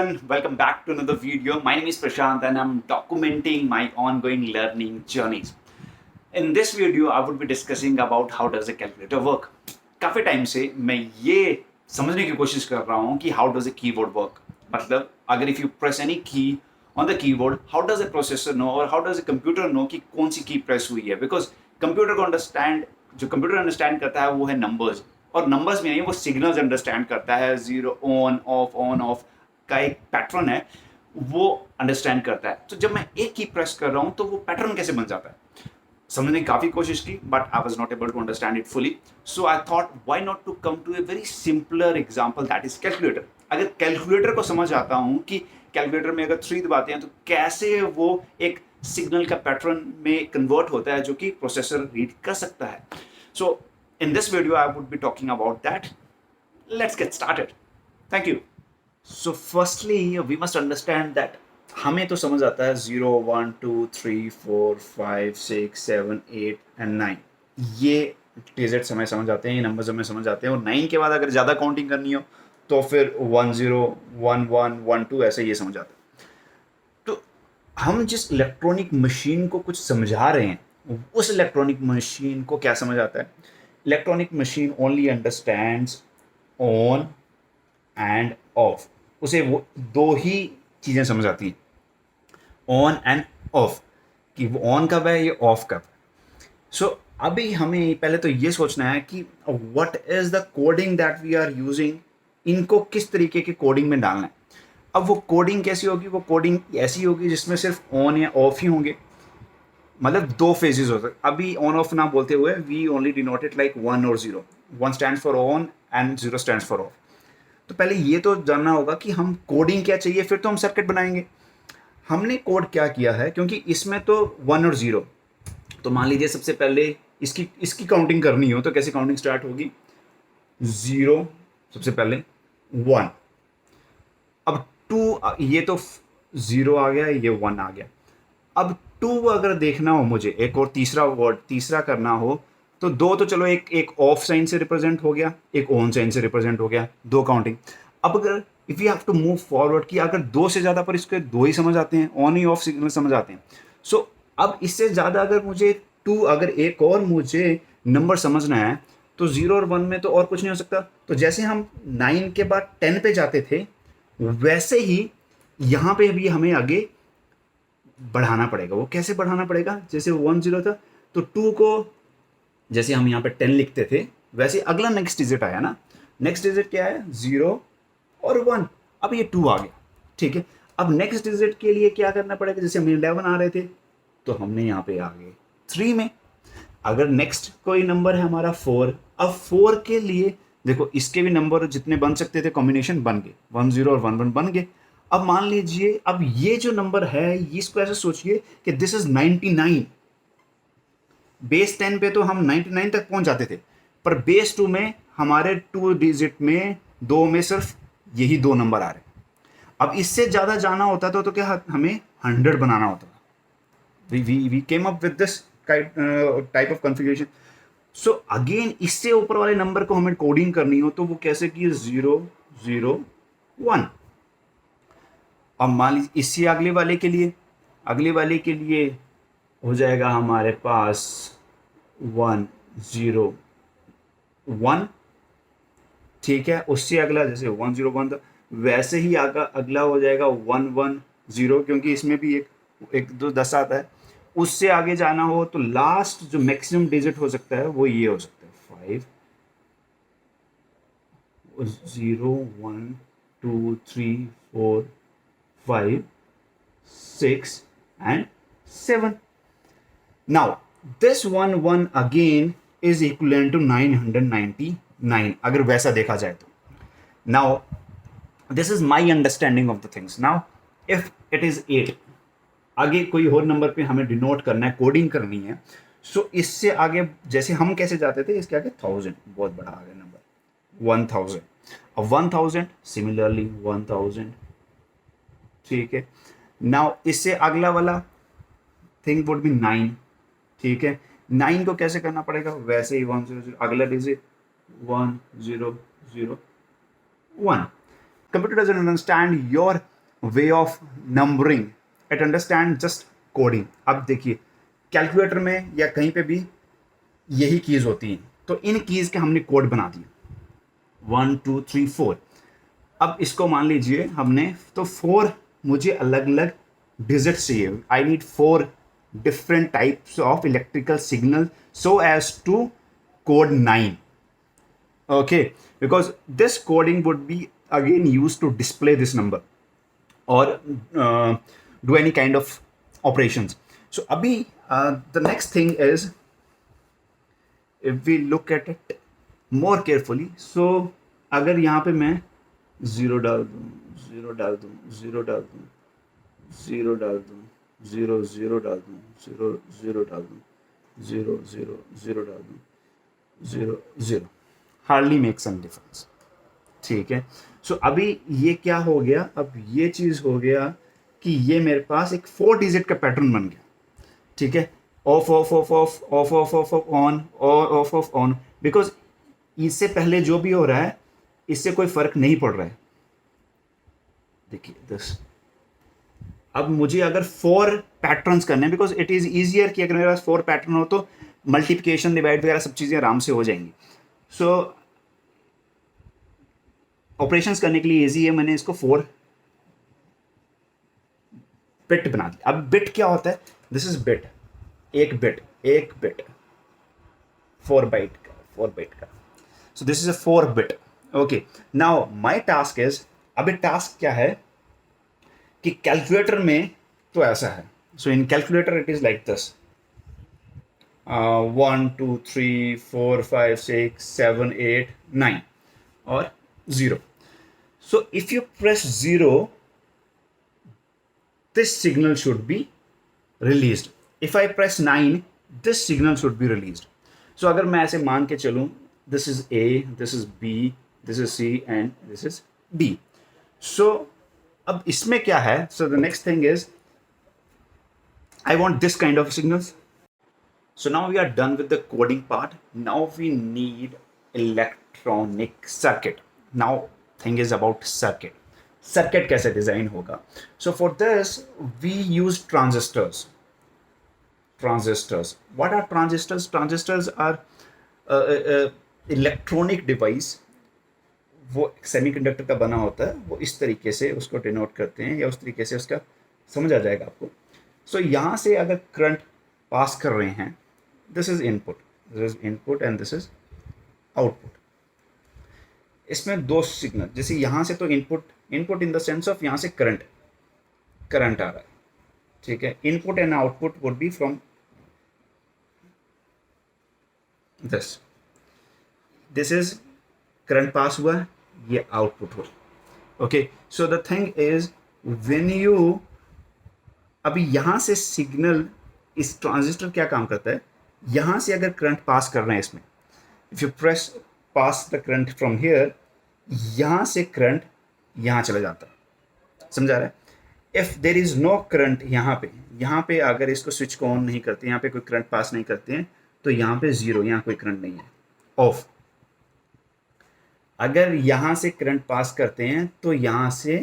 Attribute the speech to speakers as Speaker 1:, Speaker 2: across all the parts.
Speaker 1: everyone, welcome back to another video. My name is Prashant and I'm documenting my ongoing learning journeys. In this video, I would be discussing about how does a calculator work. काफ़ी time से मैं ये समझने की कोशिश कर रहा हूँ कि how does a keyboard work. मतलब अगर if you press any key on the keyboard, how does a processor know or how does a computer know कि कौन सी key press हुई है? Because computer को जो कंप्यूटर अंडरस्टैंड करता है वो है नंबर्स, और नंबर्स में नहीं, वो सिग्नल्स अंडरस्टैंड करता है। जीरो ऑन ऑफ का एक पैटर्न है, वो अंडरस्टैंड करता है। तो जब मैं एक की प्रेस कर रहा हूँ तो वो पैटर्न कैसे बन जाता है, समझने की काफ़ी कोशिश की, but I was not able to understand it fully. So I thought why not to come to a very simpler example, that is calculator. अगर कैलकुलेटर को समझ आता हूँ कि कैलकुलेटर में अगर 3 दबाते हैं तो कैसे वो एक सिग्नल का पैटर्न में कन्वर्ट होता है जो कि प्रोसेसर रीड कर सकता है। सो in this video I would be talking about that. Let's get started. Thank you. So firstly we must understand that हमें तो समझ आता है 0 1 2 3 4 5 6 7 8 and 9, ये डिजिट्स हमें समझ आते हैं, ये नंबर्स हमें समझ आते हैं। और 9 के बाद अगर ज़्यादा काउंटिंग करनी हो तो फिर 1 0 1 1 1 2 ऐसे ये समझ आता है। तो हम जिस इलेक्ट्रॉनिक मशीन को कुछ समझा रहे हैं उस इलेक्ट्रॉनिक मशीन को क्या समझ आता है? Electronic machine only understands on end of. उसे वो दो ही चीज़ें समझ आती हैं, ऑन एंड ऑफ, कि वो ऑन कब है, ये ऑफ कब। सो अभी हमें पहले तो ये सोचना है कि what is the coding that we are using, इनको किस तरीके के कोडिंग में डालना है। अब वो कोडिंग कैसी होगी? वो कोडिंग ऐसी होगी जिसमें सिर्फ ऑन या ऑफ ही होंगे, मतलब 2 फेजेस होते हैं। अभी ऑन ऑफ ना बोलते हुए वी ओनली डिनोटेड लाइक 1 और 0, 1 stands for on and 0 stands for of. तो पहले ये तो जानना होगा कि हम कोडिंग क्या चाहिए, फिर तो हम सर्किट बनाएंगे। हमने कोड क्या किया है, क्योंकि इसमें तो 1 और 0, तो मान लीजिए सबसे पहले इसकी काउंटिंग करनी हो तो कैसे काउंटिंग स्टार्ट होगी? 0 सबसे पहले, 1, अब 2, ये तो 0 आ गया, ये 1 आ गया। अब 2 अगर देखना हो मुझे, एक और तीसरा करना हो तो 2 तो चलो एक ऑफ साइन से रिप्रेजेंट हो गया, एक ऑन साइन से रिप्रेजेंट हो गया, 2 काउंटिंग। अब अगर if you have to move forward कि अगर 2 से ज़्यादा पर इसके 2 ही समझ आते हैं, ऑन ही ऑफ सिग्नल समझ आते हैं। सो अब इससे ज़्यादा अगर मुझे 2, अगर एक और मुझे नंबर समझना है तो 0 और 1 में तो और कुछ नहीं हो सकता। तो जैसे हम 9 के बाद 10 पे जाते थे, वैसे ही यहाँ पे भी हमें आगे बढ़ाना पड़ेगा। वो कैसे बढ़ाना पड़ेगा? जैसे 1 0 था तो 2 को जैसे हम यहाँ पे 10 लिखते थे, वैसे अगला नेक्स्ट डिजिट आया ना। नेक्स्ट डिजिट क्या है? 0 और 1। अब ये 2 आ गया, ठीक है। अब नेक्स्ट डिजिट के लिए क्या करना पड़ेगा? जैसे हम 11 आ रहे थे तो हमने यहाँ पे आ गए 3 में। अगर नेक्स्ट कोई नंबर है हमारा 4, अब 4 के लिए देखो इसके भी नंबर जितने बन सकते थे कॉम्बिनेशन बन गए, 1 0 और 1 1 बन गए। अब मान लीजिए, अब ये जो नंबर है इसको ऐसे सोचिए कि दिस इज 99। बेस 10 पे तो हम 99 तक पहुंच जाते थे, पर बेस 2 में हमारे 2 डिजिट में 2 में सिर्फ यही 2 नंबर आ रहे। अब इससे ज़्यादा जाना होता तो क्या हमें 100 बनाना होता था। We came up with this type of configuration. So again इससे ऊपर वाले नंबर को हमें कोडिंग करनी हो तो वो कैसे की? 0 0 1। अब मान लीजिए इससे अगले वाले के लिए हो जाएगा हमारे पास 1 0 1, ठीक है। उससे अगला जैसे 1 0 1 था, वैसे ही अगला हो जाएगा 1 1 0, क्योंकि इसमें भी एक 2 10 आता है। उससे आगे जाना हो तो लास्ट जो मैक्सिमम डिजिट हो सकता है वो ये हो सकता है 5 0 1 2 3 4 5 6 and 7. Now this 1 1 again is equivalent to 999 अगर वैसा देखा जाए तो। Now this is my understanding of the things. Now if it is 8, आगे कोई और नंबर पे हमें डिनोट करना है, कोडिंग करनी है। सो इससे आगे जैसे हम कैसे जाते थे, इसके आगे 1000, बहुत बड़ा आ गया नंबर 1000। अब 1000 सिमिलरली 1000, ठीक है। नाउ इससे अगला वाला थिंग वुड बी 9, ठीक है। 9 को कैसे करना पड़ेगा? वैसे ही 1 0 0, अगला digit 1 0 0 1। Computer doesn't understand your way of numbering, it understand just coding. अब देखिए कैलकुलेटर में या कहीं पे भी यही कीज होती हैं, तो इन कीज के हमने कोड बना दिए 1 2 3 4। अब इसको मान लीजिए हमने, तो 4 मुझे अलग अलग डिजिट चाहिए। I need 4 different types of electrical signal so as to code 9। okay, because this coding would be again used to display this number or do any kind of operations. So abhi the next thing is, if we look at it more carefully, so अगर यहाँ पे मैं zero डाल दूँ, zero डाल दूँ, zero डाल दूँ, ज़ीरो डाल दूँ, ज़ीरो ज़ीरो डाल दूँ, ज़ीरो ज़ीरो डाल दूँ, ज़ीरो ज़ीरो ज़ीरो डाल दूँ, zero zero, hardly make some difference. ठीक है। सो अभी ये क्या हो गया, अब ये चीज़ हो गया कि ये मेरे पास एक 4 डिजिट का पैटर्न बन गया। ठीक है, of of of of of of of of on off of on, because इससे पहले जो भी हो रहा है इससे कोई फर्क नहीं पड़ रहा है। देखिए दिस, अब मुझे अगर 4 पैटर्न्स करने हैं, बिकॉज इट इज़ ईजियर कि अगर मेरे पास 4 पैटर्न हो तो मल्टीप्लिकेशन डिवाइड वगैरह सब चीज़ें आराम से हो जाएंगी। सो ऑपरेशंस करने के लिए ईजी है, मैंने इसको 4 बिट बना दिया। अब बिट क्या होता है, दिस इज बिट, एक बिट 4 बाइट का, 4 बाइट का। So this is a 4 bit. Okay, now my task is, अभी टास्क क्या है कि कैलकुलेटर में तो ऐसा है, so in calculator it is like this 1 2 3 4 5 6 7 8 9 और 0। So if you press 0, this signal should be released. If I press 9, this signal should be released. So अगर मैं ऐसे मान के चलूँ, this is A, this is B, this is C and this is D. So अब इसमें क्या है, so the next thing is I want this kind of signals. So now we are done with the coding part. Now we need electronic circuit. Now thing is about circuit. Circuit कैसे design होगा? So for this we use transistors. Transistors. What are transistors? Transistors are electronic device. वो semiconductor का बना होता है, वो इस तरीके से उसको डिनोट करते हैं या उस तरीके से उसका समझ आ जाएगा आपको। सो यहाँ से अगर करंट पास कर रहे हैं, this is input and this is output. इसमें 2 सिग्नल, जैसे यहाँ से तो input in the sense of यहाँ से करंट आ रहा है। ठीक है, input and output would be from this is current pass हुआ, ये आउटपुट हुआ। Okay, so the thing is when you, अभी यहाँ से सिग्नल, इस ट्रांजिस्टर क्या काम करता है, यहाँ से अगर करंट पास कर रहे हैं इसमें, if you press pass the current from here, यहाँ से करंट यहाँ चला जाता है। समझा रहा है? If there is no current यहाँ पे अगर इसको स्विच को ऑन नहीं करते, यहाँ पे कोई करंट पास नहीं करते हैं, तो यहाँ पे 0, यहाँ कोई करंट नहीं है, ऑफ। अगर यहाँ से करंट पास करते हैं तो यहाँ से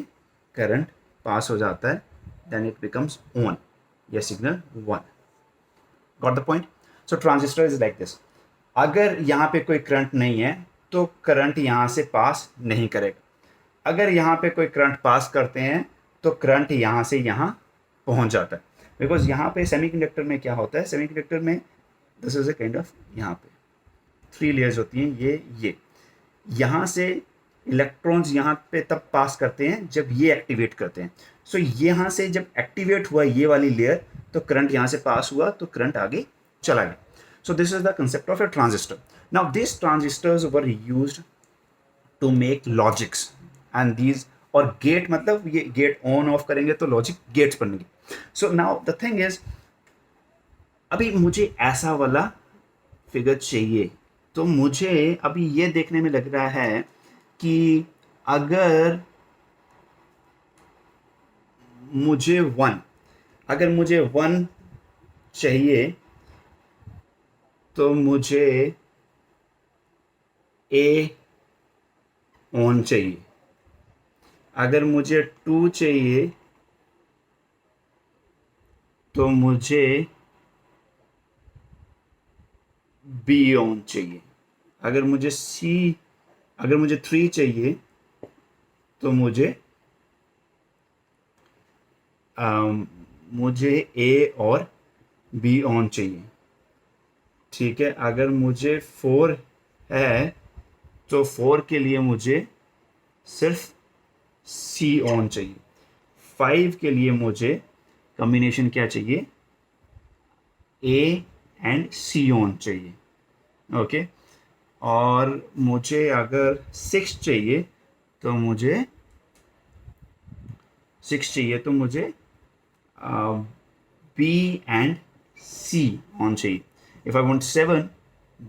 Speaker 1: करंट पास हो जाता है, देन इट बिकम्स ऑन, या signal 1। Got the point? So transistor is like this. अगर यहाँ पे कोई करंट नहीं है तो करंट यहाँ से पास नहीं करेगा। अगर यहाँ पे कोई करंट पास करते हैं तो करंट यहाँ से यहाँ पहुँच जाता है। बिकॉज यहाँ पे सेमीकंडक्टर में क्या होता है, सेमीकंडक्टर में this is a kind of, यहाँ पे 3 लेयर्स होती हैं, ये यहाँ से इलेक्ट्रॉन्स यहाँ पे तब पास करते हैं जब ये एक्टिवेट करते हैं। सो यहाँ से जब एक्टिवेट हुआ ये वाली लेयर, तो करंट यहाँ से पास हुआ, तो करंट आगे चला गया। So this is the concept of a transistor. Now these transistors were used to make logics, and these, और गेट मतलब ये गेट ऑन ऑफ करेंगे तो लॉजिक गेट्स बनेंगे। So now the thing is, अभी मुझे ऐसा वाला फिगर चाहिए, तो मुझे अभी ये देखने में लग रहा है कि अगर मुझे 1 चाहिए तो मुझे ए ऑन चाहिए। अगर मुझे 2 चाहिए तो मुझे बी ऑन चाहिए। अगर मुझे 3 चाहिए तो मुझे ए और बी ऑन चाहिए। ठीक है, अगर मुझे 4 है तो 4 के लिए मुझे सिर्फ सी ऑन चाहिए। 5 के लिए मुझे कॉम्बिनेशन क्या चाहिए, ए एंड सी ऑन चाहिए। ओके, और मुझे अगर 6 चाहिए तो मुझे बी एंड सी ऑन चाहिए। If I want 7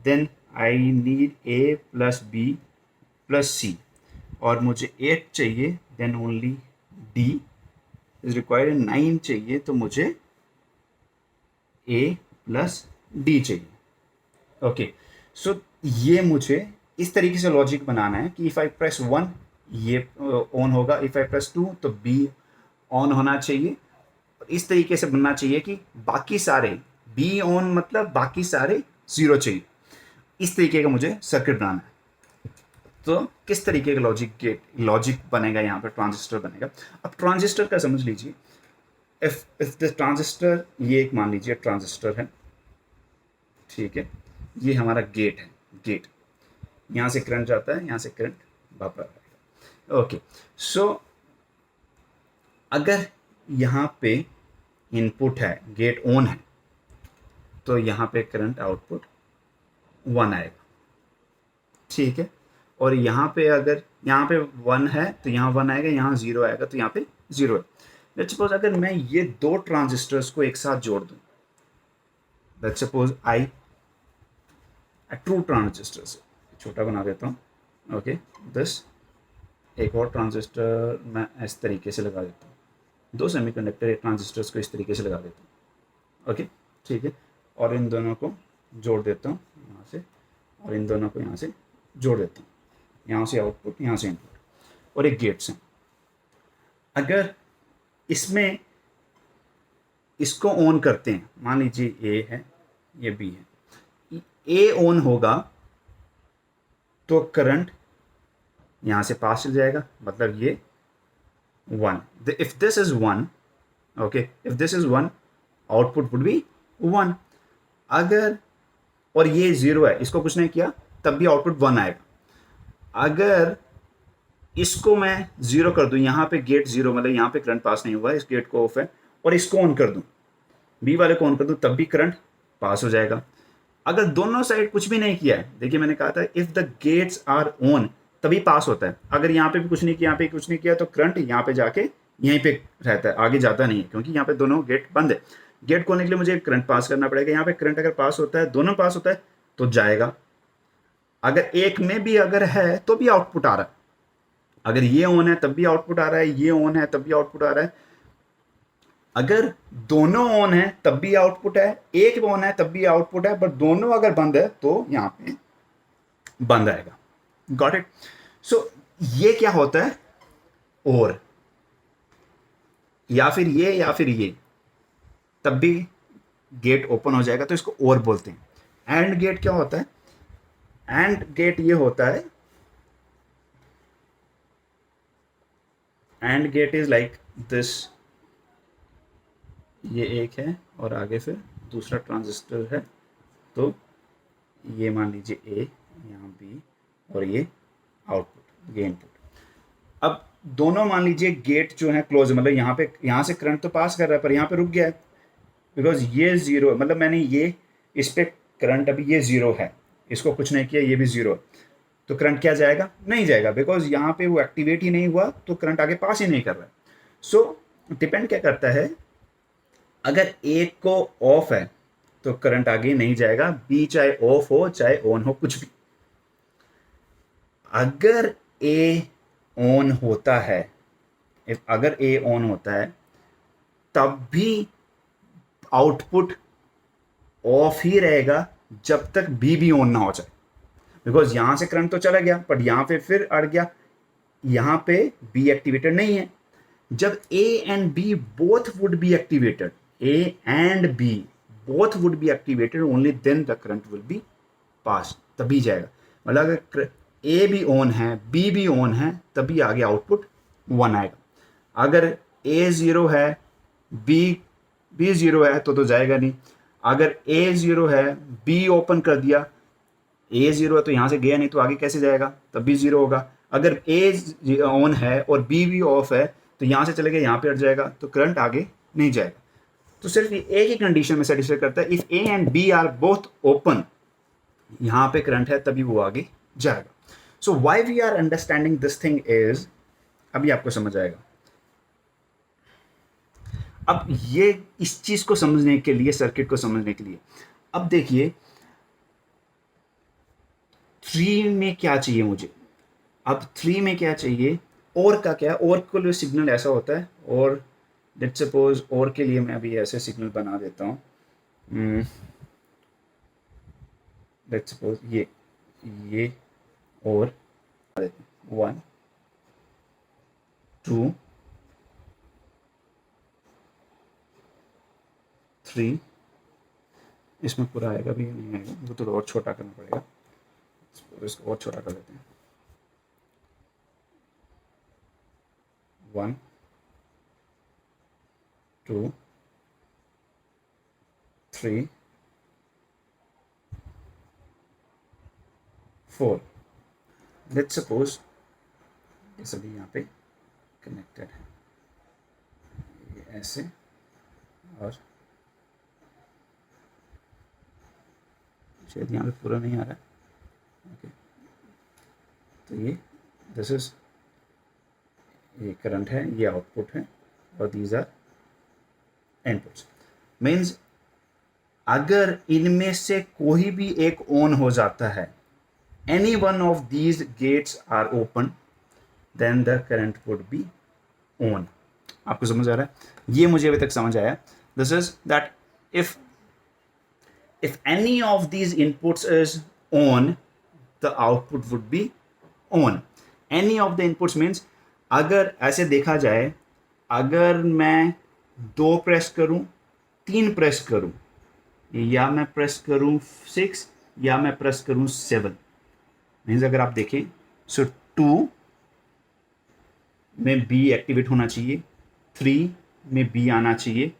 Speaker 1: then I need A plus B plus C, और मुझे 8 चाहिए then only D is required. 9 चाहिए तो मुझे ए प्लस डी चाहिए। ओके, सो ये मुझे इस तरीके से लॉजिक बनाना है कि इफ़ आई प्रेस 1 ये ऑन होगा, इफ़ आई प्रेस 2 तो बी ऑन होना चाहिए। इस तरीके से बनना चाहिए कि बाकी सारे बी ऑन मतलब बाकी सारे 0 चाहिए। इस तरीके का मुझे सर्किट बनाना है। तो किस तरीके का लॉजिक बनेगा, यहाँ पर ट्रांजिस्टर बनेगा। अब ट्रांजिस्टर का समझ लीजिए, इफ द ट्रांजिस्टर, ये एक मान लीजिए ट्रांजिस्टर है, ठीक है, ये हमारा गेट है। गेट, यहाँ से करंट जाता है, यहाँ से करंट वापस आएगा। ओके, सो अगर यहाँ पे इनपुट है, गेट ऑन है, तो यहाँ पे करंट आउटपुट 1 आएगा। ठीक है, और यहाँ पे अगर यहाँ पे 1 है तो यहाँ 1 आएगा, यहाँ 0 आएगा तो यहाँ पे 0 है। लेट्स सपोज अगर मैं ये दो ट्रांजिस्टर्स को एक साथ जोड़ दूँ, let's suppose I true transistor से छोटा बना देता हूँ। ओके, दिस एक और ट्रांजिस्टर मैं इस तरीके से लगा देता हूँ, 2 सेमीकंडक्टर ट्रांजिस्टर्स को इस तरीके से लगा देता हूँ। ओके, ठीक है, और इन दोनों को जोड़ देता हूँ यहाँ से, और इन दोनों को यहाँ से जोड़ देता हूँ, यहाँ से आउटपुट, यहाँ से इनपुट, और एक गेट से। अगर इसमें इसको ऑन करते हैं, मान लीजिए ए है, ये बी है, ए ऑन होगा तो करंट यहाँ से पास चल जाएगा, मतलब ये 1। If this is 1, okay, if this is 1 output would be 1। अगर, और ये 0 है, इसको कुछ नहीं किया तब भी आउटपुट 1 आएगा। अगर इसको मैं 0 कर दूं, यहाँ पे गेट 0 मतलब यहाँ पे करंट पास नहीं हुआ, इस गेट को ऑफ है, और इसको ऑन कर दूं, बी वाले को ऑन कर दूं, तब भी करंट पास हो जाएगा। अगर दोनों साइड कुछ भी नहीं किया है, देखिए मैंने कहा था if the gates are on तभी पास होता है। अगर यहाँ पे भी कुछ नहीं किया, यहाँ पे कुछ नहीं किया, तो करंट यहाँ पे जाके यहीं पे रहता है, आगे जाता नहीं है, क्योंकि यहाँ पे दोनों गेट बंद है। गेट खोलने के लिए मुझे करंट पास करना पड़ेगा। यहाँ पे करंट अगर पास होता है, दोनों पास होता है तो जाएगा। अगर एक में भी अगर है तो भी आउटपुट आ रहा है। अगर ये ऑन है तब भी आउटपुट आ रहा है, ये ऑन है तब भी आउटपुट आ रहा है। अगर दोनों ऑन है तब भी आउटपुट है, एक ऑन है तब भी आउटपुट है, बट दोनों अगर बंद है तो यहाँ पे बंद आएगा। Got it? सो ये क्या होता है, और या फिर ये तब भी गेट ओपन हो जाएगा, तो इसको और बोलते हैं। एंड गेट क्या होता है? एंड गेट ये होता है, and gate is like this, ये एक है और आगे फिर दूसरा ट्रांजिस्टर है, तो ये मान लीजिए ए, यहाँ बी, और ये आउटपुट, ये इनपुट। अब दोनों मान लीजिए गेट जो है क्लोज, मतलब यहाँ से करंट तो पास कर रहा है पर यहाँ पे रुक गया है, बिकॉज ये 0, मतलब मैंने ये इस पे करंट, अभी ये 0 है, इसको कुछ नहीं किया, ये भी 0 है, तो करंट क्या जाएगा? नहीं जाएगा, बिकॉज यहाँ पे वो एक्टिवेट ही नहीं हुआ, तो करंट आगे पास ही नहीं कर रहा है। सो डिपेंड क्या करता है, अगर एक को ऑफ है तो करंट आगे नहीं जाएगा, बी चाहे ऑफ हो चाहे ऑन हो, कुछ भी। अगर ए ऑन होता है, अगर ए ऑन होता है तब भी आउटपुट ऑफ ही रहेगा जब तक बी भी ऑन ना हो जाए, बिकॉज यहां से करंट तो चला गया बट यहां पे फिर अड़ गया, यहाँ पे बी एक्टिवेटेड नहीं है। जब A and B both would be activated, A and B both would be activated, only then the current will be pass, तभी जाएगा। मतलब अगर ए भी ऑन है बी भी ऑन है तभी आगे आउटपुट 1 आएगा। अगर ए 0 है बी बी 0 है तो जाएगा नहीं। अगर ए 0 है बी ओपन कर दिया, ए 0 है तो यहाँ से गया नहीं तो आगे कैसे जाएगा, तब भी 0 होगा। अगर ए ऑन है और बी भी ऑफ है तो यहाँ से चले गए यहाँ पे हट जाएगा, तो करंट आगे नहीं जाएगा। तो सिर्फ एक ही कंडीशन में सेटिस्फाई करता है, if A and B are both open, यहाँ पे करंट है तभी वो आगे जाएगा। So why we are understanding this thing is, अभी आपको समझ आएगा। अब ये इस चीज को समझने के लिए, सर्किट को समझने के लिए, अब देखिए 3 में क्या चाहिए मुझे। अब 3 में क्या चाहिए, और का क्या, और के लिए सिग्नल ऐसा होता है, और लेट्स सपोज और के लिए मैं अभी ऐसे सिग्नल बना देता हूँ। लेट्स सपोज ये और 1 2 3, इसमें पूरा आएगा भी नहीं आएगा, वो तो और छोटा करना पड़ेगा, इसको और छोटा कर देते हैं। 1 2 3 4। लेट्स सपोज ये सभी यहाँ पे कनेक्टेड है, ये ऐसे, और शायद यहाँ पे पूरा नहीं आ रहा है, ओके। तो ये दिस इज, ये करंट है, ये आउटपुट है, और दीज आर इनपुट्स। मीन्स अगर इनमें से कोई भी एक ऑन हो जाता है, any one of these gates are open, then the current would be on. आपको समझ आ रहा है, ये मुझे अभी तक समझ आया। This is that if any of these inputs is on, the output would be on. Any of the inputs means, अगर ऐसे देखा जाए, अगर मैं 2 प्रेस करूं, 3 प्रेस करूं, या मैं प्रेस करूं 6, या मैं प्रेस करूं 7, मीन्स अगर आप देखें, सो 2 में बी एक्टिवेट होना चाहिए, 3 में बी आना चाहिए,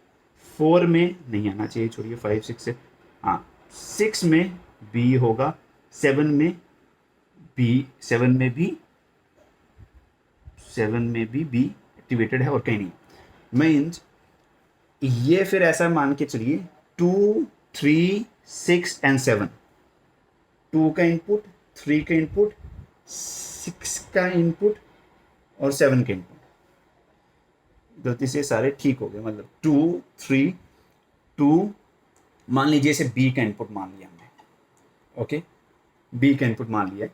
Speaker 1: 4 में नहीं आना चाहिए, छोड़िए 5 6 से, हाँ 6 में बी होगा, 7 में बी, 7 में भी बी एक्टिवेटेड है और कहीं नहीं। मीन्स ये फिर ऐसा मान के चलिए 2 3 6 एंड 7, 2 का इनपुट, 3 का इनपुट, 6 का इनपुट और 7 का इनपुट, गलती से सारे ठीक हो गए, मतलब 2 3 2, मान लीजिए इसे बी का इनपुट मान लिया हमने, ओके, बी का इनपुट मान लिया।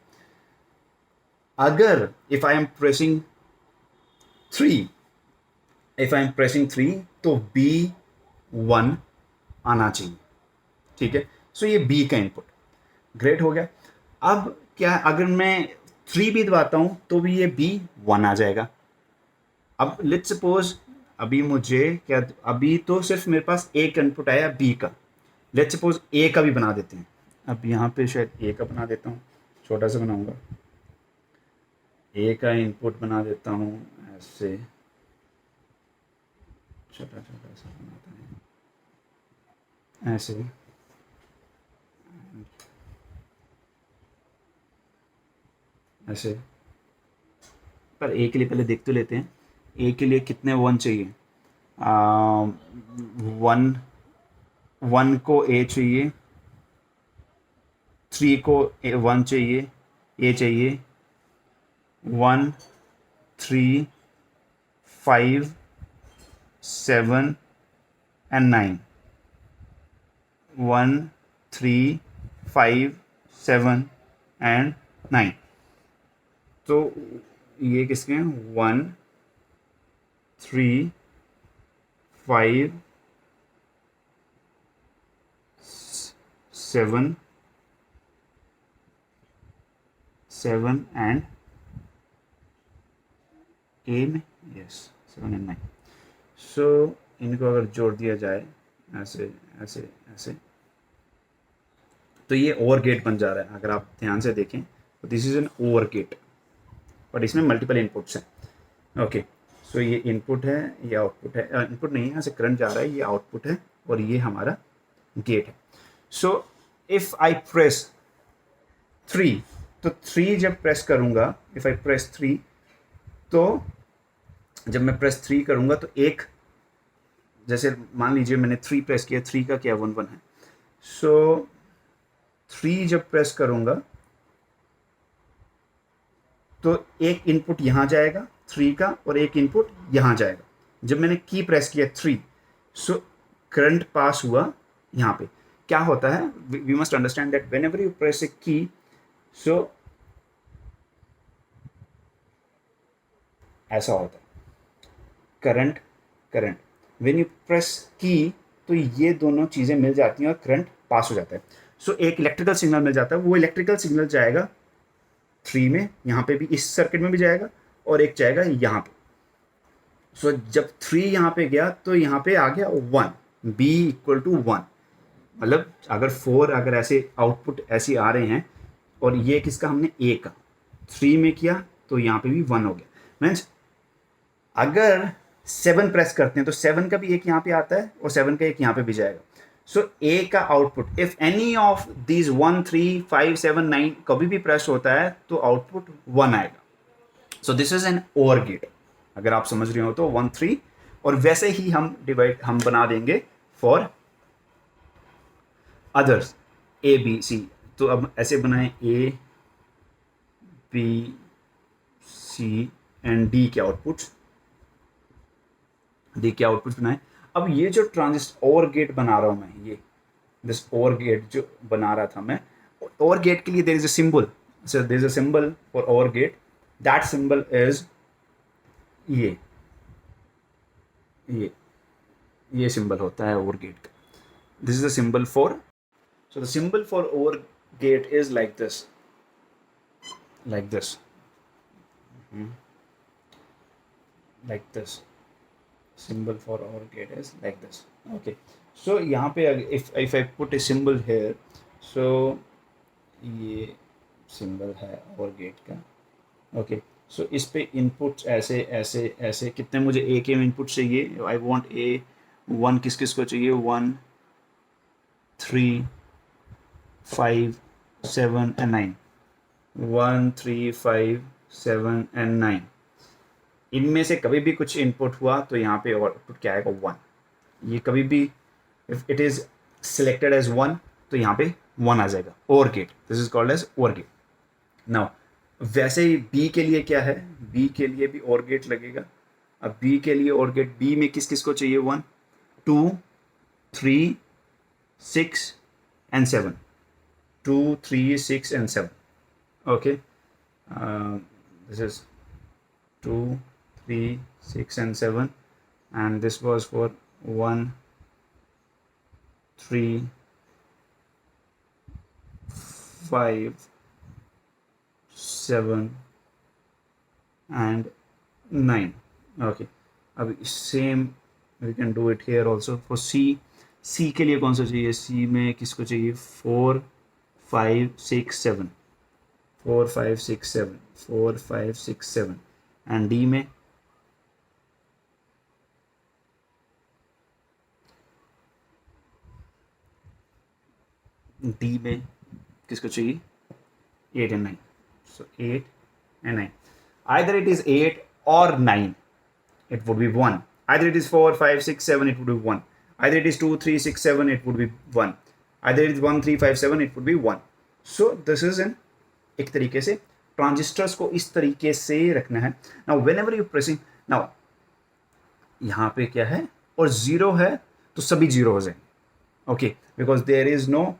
Speaker 1: अगर इफ आई एम प्रेसिंग 3, तो बी 1 आना चाहिए, ठीक है। सो ये बी का इनपुट, ग्रेट हो गया। अब क्या, अगर मैं 3 भी दबाता हूं तो भी ये बी 1 आ जाएगा। अब लेट्स सपोज अभी मुझे क्या, अभी तो सिर्फ मेरे पास एक इनपुट आया बी का, लेट्स सपोज ए का भी बना देते हैं। अब यहाँ पे शायद ए का बना देता हूँ, छोटा सा बनाऊंगा, ए का इनपुट बना देता हूँ ऐसे, छोटा छोटा सा बनाता है ऐसे, ऐसे। पर ए के लिए पहले देख तो लेते हैं, ए के लिए कितने 1 चाहिए। 1 को ए चाहिए, 3 को 1 चाहिए, ए चाहिए, 1 3 5 7 एंड 9, 1 3 5 7 एंड 9। तो ये किसके हैं, 1 3 5 7 एंड ए में, यस 7 एंड 9। सो इनको अगर जोड़ दिया जाए ऐसे ऐसे ऐसे, तो ये ओवर गेट बन जा रहा है। अगर आप ध्यान से देखें तो this is an over gate, but इसमें मल्टीपल इनपुट्स हैं। ओके, सो ये इनपुट है, ये आउटपुट है, इनपुट नहीं है, यहाँ से करंट जा रहा है, ये आउटपुट है और ये हमारा गेट है। सो इफ आई प्रेस 3, तो 3 जब प्रेस करूंगा, इफ आई प्रेस 3, तो जब मैं प्रेस 3 करूंगा तो एक, जैसे मान लीजिए मैंने 3 प्रेस किया, 3 का क्या 1 1 है। सो 3 जब प्रेस करूंगा तो एक इनपुट यहाँ जाएगा 3 का और एक इनपुट यहाँ जाएगा। जब मैंने की प्रेस किया 3, सो करंट पास हुआ यहाँ पे। क्या होता है, we must understand that whenever you press a key, so ऐसा होता है current current, when you press key तो ये दोनों चीज़ें मिल जाती हैं और करंट पास हो जाता है। सो एक इलेक्ट्रिकल सिग्नल मिल जाता है, वो इलेक्ट्रिकल सिग्नल जाएगा 3 में, यहाँ पे भी इस सर्किट में भी जाएगा और एक जाएगा यहाँ पे। सो जब 3 यहाँ पे गया तो यहाँ पे आ गया 1, b इक्वल टू 1। मतलब अगर 4 अगर ऐसे आउटपुट ऐसे आ रहे हैं और ये किसका, हमने a का 3 में किया तो यहाँ पे भी 1 हो गया। मीन्स अगर 7 प्रेस करते हैं तो 7 का भी एक यहाँ पे आता है और 7 का एक यहाँ पे भी जाएगा। सो a का output, if any of these 1 3 5 7 9 कभी भी प्रेस होता है तो आउटपुट 1 आएगा। So this is an over gate, अगर आप समझ रहे हो तो 1 3, और वैसे ही हम बना देंगे for others a b c। तो अब ऐसे बनाएं a b c and d के आउटपुट्स, d के आउटपुट्स बनाएं। अब ये जो ट्रांजिस्टर ओवर गेट बना रहा हूं मैं, ये दिस ओवर गेट जो बना रहा था मैं, ओवर गेट के लिए there is a symbol, so there is a symbol for over gate, that symbol is ये सिंबल होता है ओवर गेट का। This is the symbol for, so the symbol for over gate is like this, like this symbol for OR gate is like this. Okay, so यहाँ पे if I put a symbol here, so ये symbol है OR gate का। okay, so इस पे inputs ऐसे ऐसे ऐसे कितने मुझे A के input चाहिए, I want A 1 किस किस को चाहिए, 1 3 5 7 and 9, 1 3 5 7 and 9। इनमें से कभी भी कुछ इनपुट हुआ तो यहाँ पे आउटपुट क्या आएगा, 1। ये कभी भी if it is selected as 1 तो यहाँ पे 1 आ जाएगा, over gate, this is called as over gate. Now वैसे ही बी के लिए क्या है, बी के लिए भी ओवर गेट लगेगा। अब बी के लिए ओवर गेट, बी में किस किस को चाहिए, 1 2 3 6 and 7, 2 3 6 and 7। okay, this is 2 3 6 and 7, and this was for 1 3 5 7 and 9। okay, अब same we can do it here also for C के लिए कौन सा चाहिए, C में किसको चाहिए, 4 5 6 7, 4 5 6 7, 4 5 6 7, एंड D में किसको चाहिए, 8 and 9। so 8 and 9, either it is 8 or 9 it would be 1, either it is 4 5 6 7 it would be 1, either it is 2 3 6 7 it would be 1, either it is 1 3 5 7 it would be 1। so this is an, एक तरीके से transistors को इस तरीके से रखना है। Now when ever you pressing, now यहाँ पे क्या है और 0 है तो सभी 0 हो जाए, okay, because there is no,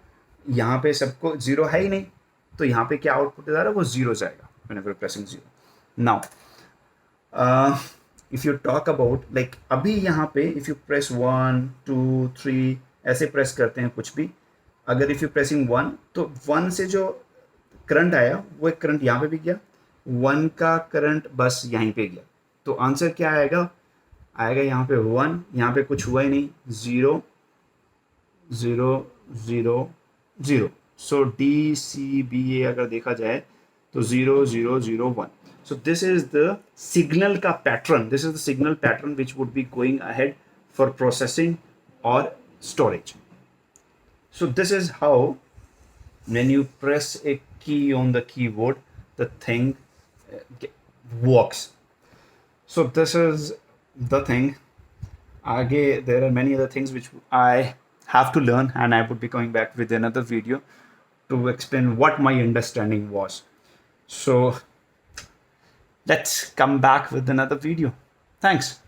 Speaker 1: यहाँ पे सबको 0 है ही नहीं, तो यहाँ पे क्या आउटपुट आ रहा है वो 0 जाएगा when ever pressing 0। Now if you talk about like अभी यहाँ पे इफ यू प्रेस 1 2 3 ऐसे प्रेस करते हैं कुछ भी, अगर इफ यू प्रेसिंग 1 तो 1 से जो करंट आया वो एक करंट यहाँ पे भी गया, 1 का करंट बस यहीं पे गया, तो आंसर क्या आएगा? आएगा यहाँ पे 1, यहाँ पे कुछ हुआ ही नहीं, 0 0 0 0. सो डी सी बी ए अगर देखा जाए तो 0 0 0 1. So this is the signal का pattern. This is the signal pattern which would be going ahead for processing or storage. So this is how when you press a key on the keyboard, the thing works. So this is the thing. Again, there are many other things which I have to learn, and I would be coming back with another video to explain what my understanding was. So let's come back with another video. Thanks.